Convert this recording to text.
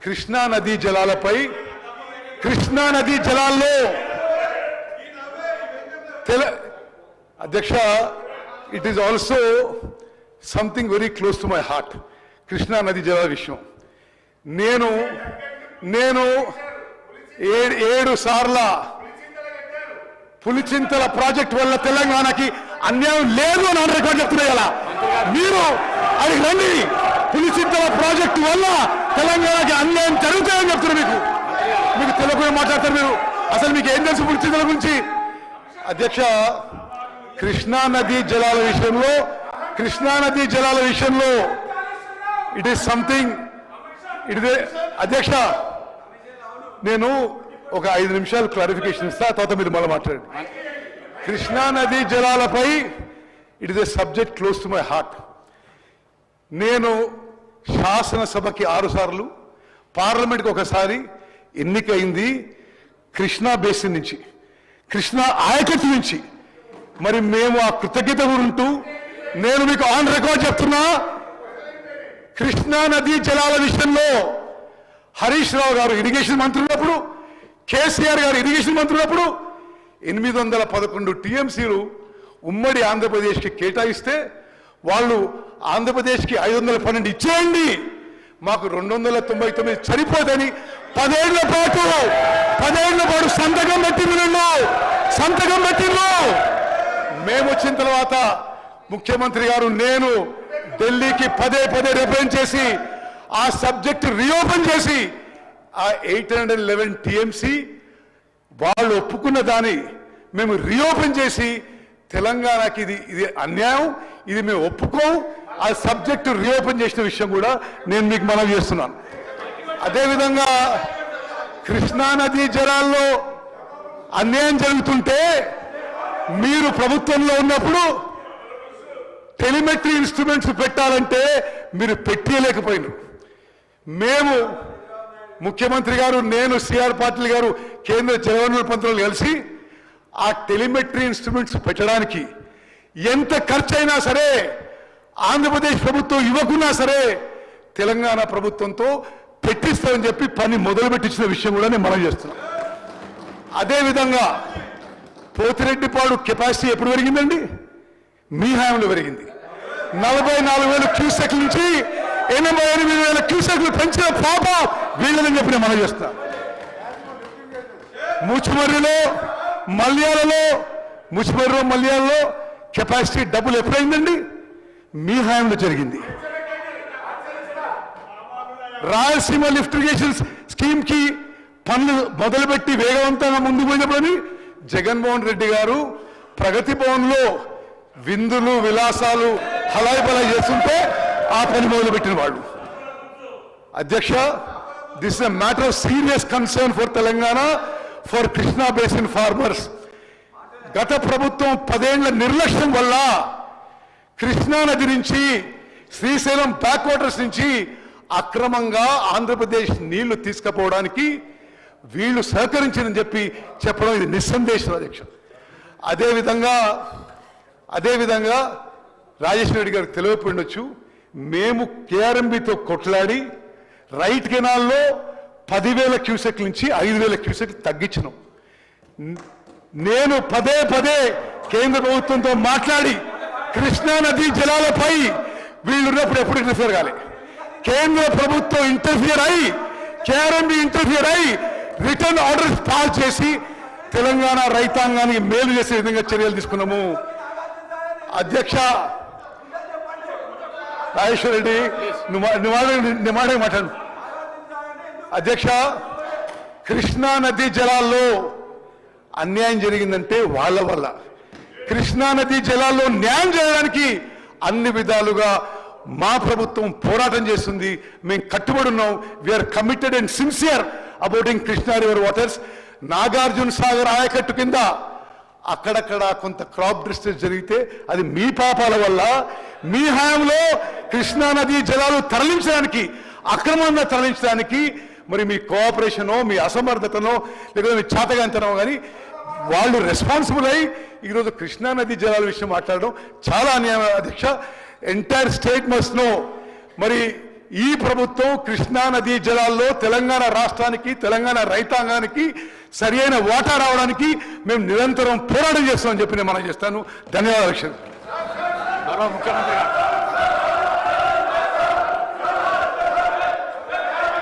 కృష్ణా నదీ జలాలపై కృష్ణా నదీ జలాల్లో అధ్యక్ష it is also something very close to my heart. Krishna నదీ జలాల విషయం నేను 7 సార్ల పులిచింతల ప్రాజెక్ట్ వల్ల తెలంగాణకి అన్యాయం లేదు అని రికార్డు చెప్తున్నాయి కదా మీరు అది రండి. పులిచింతల ప్రాజెక్టు వల్ల తెలంగాణకి అన్యాయం జరుగుతాయని చెప్తున్నారు. మీకు తెలియకుండా మాట్లాడతారు మీరు. అసలు మీకు ఏం తెలుసు పులిచింతల గురించి? అధ్యక్ష కృష్ణా నదీ జలాల విషయంలో ఇట్ ఈస్ సంథింగ్ అధ్యక్ష నేను ఒక 5 నిమిషాలు క్లారిఫికేషన్ ఇస్తా, తర్వాత మీరు మళ్ళీ మాట్లాడండి. కృష్ణా నదీ జలాలపై it is a subject close to my heart. నేను శాసనసభకి 6 సార్లు, పార్లమెంట్కి ఒకసారి ఎన్నికైంది కృష్ణా బేసిన్ నుంచి, కృష్ణా ఆయకట్టు నుంచి. మరి మేము ఆ కృతజ్ఞత ఉంటూ నేను మీకు ఆన్ రికార్డ్ చెప్తున్నా, కృష్ణా నదీ జలాల విషయంలో హరీష్ రావు గారు ఇరిగేషన్ మంత్రి ఉన్నప్పుడు, కేసీఆర్ గారు ఇరిగేషన్ మంత్రి ఉన్నప్పుడు 811 టీఎంసీలు ఉమ్మడి ఆంధ్రప్రదేశ్కి కేటాయిస్తే వాళ్ళు ఆంధ్రప్రదేశ్కి 512 ఇచ్చేయండి, మాకు 299 సరిపోదని 10 ఏళ్ల పాటు సంతకం పెట్టిండ్రు. మేము వచ్చిన తర్వాత ముఖ్యమంత్రి గారు నేను ఢిల్లీకి పదే రిప్రజెంట్ చేసి ఆ సబ్జెక్ట్ రీఓపెన్ చేసి ఆ 811 టీఎంసీ వాళ్ళు ఒప్పుకున్న దాన్ని మేము రీఓపెన్ చేసి తెలంగాణకి ఇది అన్యాయం, ఇది మేము ఒప్పుకోం, ఆ సబ్జెక్టు రీఓపెన్ చేసిన విషయం కూడా నేను మీకు మనవి చేస్తున్నాను. అదేవిధంగా కృష్ణా నదీ జలాల్లో అన్యాయం జరుగుతుంటే మీరు ప్రభుత్వంలో ఉన్నప్పుడు టెలిమెట్రీ ఇన్స్ట్రుమెంట్స్ పెట్టాలంటే మీరు పెట్టలేకపోయినారు. మేము ముఖ్యమంత్రి గారు, నేను, సిఆర్ పాటిల్ గారు, కేంద్ర జలవనరుల మంత్రులు కలిసి ఆ టెలిమెట్రీ ఇన్స్ట్రుమెంట్స్ పెట్టడానికి ఎంత ఖర్చు అయినా సరే ఆంధ్రప్రదేశ్ ప్రభుత్వం ఇవ్వకున్నా సరే తెలంగాణ ప్రభుత్వంతో పెట్టిస్తామని చెప్పి పని మొదలుపెట్టించిన విషయం కూడా నేను మనం చేస్తున్నాం. అదేవిధంగా పోతిరెడ్డిపాడు కెపాసిటీ ఎప్పుడు పెరిగిందండి? మీ హయాంలో పెరిగింది. 44,000 క్యూసెక్ల నుంచి 88,000 క్యూసెక్లు పెంచిన పాప వీళ్ళని చెప్పి నేను మనం చేస్తా. ముచ్చుమర్రిలో మల్యాలలో కెపాసిటీ డబ్బులు ఎప్పుడైందండి? మీ హయాంలో జరిగింది. రాయలసీమ లిఫ్ట్ ఇరిగేషన్ స్కీమ్ కి పనులు మొదలుపెట్టి వేగవంతంగా ముందుకు పోయినప్పుడు జగన్మోహన్ రెడ్డి గారు ప్రగతి భవన్ లో విందులు విలాసాలు హలాయి బలాయి చేస్తుంటే ఆ పని మొదలుపెట్టిన వాళ్ళు. అధ్యక్ష, this is a matter of serious concern for Telangana, for Krishna basin farmers. గత ప్రభుత్వం 10 ఏళ్ల నిర్లక్ష్యం వల్ల కృష్ణా నది నుంచి శ్రీశైలం బ్యాక్ వాటర్స్ నుంచి అక్రమంగా ఆంధ్రప్రదేశ్ నీళ్లు తీసుకుపోవడానికి వీళ్ళు సహకరించని చెప్పడం ఇది నిస్సందేశం అధ్యక్ష. అదేవిధంగా రాజేశ్వర రెడ్డి గారికి తెలియకపోయిండొచ్చు, మేము కేఆర్ఎంబితో కొట్లాడి రైట్ కెనాల్లో 10,000 క్యూసెక్ల నుంచి 5,000 క్యూసెక్లు తగ్గించినాం. నేను పదే కేంద్ర ప్రభుత్వంతో మాట్లాడి కృష్ణా నదీ జలాలపై వీళ్ళున్నప్పుడు ఎప్పుడు ఇంటర్ఫియర్ కాలే. కేంద్ర ప్రభుత్వం ఇంటర్ఫియర్ అయి కేఆర్ఎంబి ఇంటర్ఫియర్ అయి రిటర్న్ ఆర్డర్స్ పాస్ చేసి తెలంగాణ రైతాంగానికి మేలు చేసే విధంగా చర్యలు తీసుకున్నాము. అధ్యక్ష రాజేశ్వర రెడ్డి మాట్లాడు. అధ్యక్ష, కృష్ణా నదీ జలాల్లో అన్యాయం జరిగిందంటే వాళ్ళ వల్ల. కృష్ణా నదీ జలాల్లో న్యాయం చేయడానికి అన్ని విధాలుగా మా ప్రభుత్వం పోరాటం చేస్తుంది. మేము కట్టుబడి ఉన్నాం. We're committed and sincere about Krishna river waters. Nagarjuna Sagar ఆయకట్టు కింద అక్కడక్కడ కొంత క్రాప్ డిస్ట్రెస్ జరిగితే అది మీ పాపాల వల్ల. మీ హయాంలో కృష్ణా నదీ జలాలు తరలించడానికి, అక్రమంగా తరలించడానికి మరి మీ కోఆపరేషనో మీ అసమర్థతనో లేకపోతే మీ చేతగాంతనో కానీ వాళ్ళు రెస్పాన్సిబుల్ అయ్యి ఈరోజు కృష్ణా నదీ జలాల విషయం మాట్లాడడం చాలా అన్యాయం అధ్యక్ష. Entire state must know. మరి ఈ ప్రభుత్వం కృష్ణా నదీ జలాల్లో తెలంగాణ రాష్ట్రానికి తెలంగాణ రైతాంగానికి సరి అయిన వాటా రావడానికి మేము నిరంతరం పోరాటం చేస్తామని చెప్పి నేను మనం చేస్తాను. ధన్యవాదాలు. గౌరవ ముఖ్యమంత్రి గారు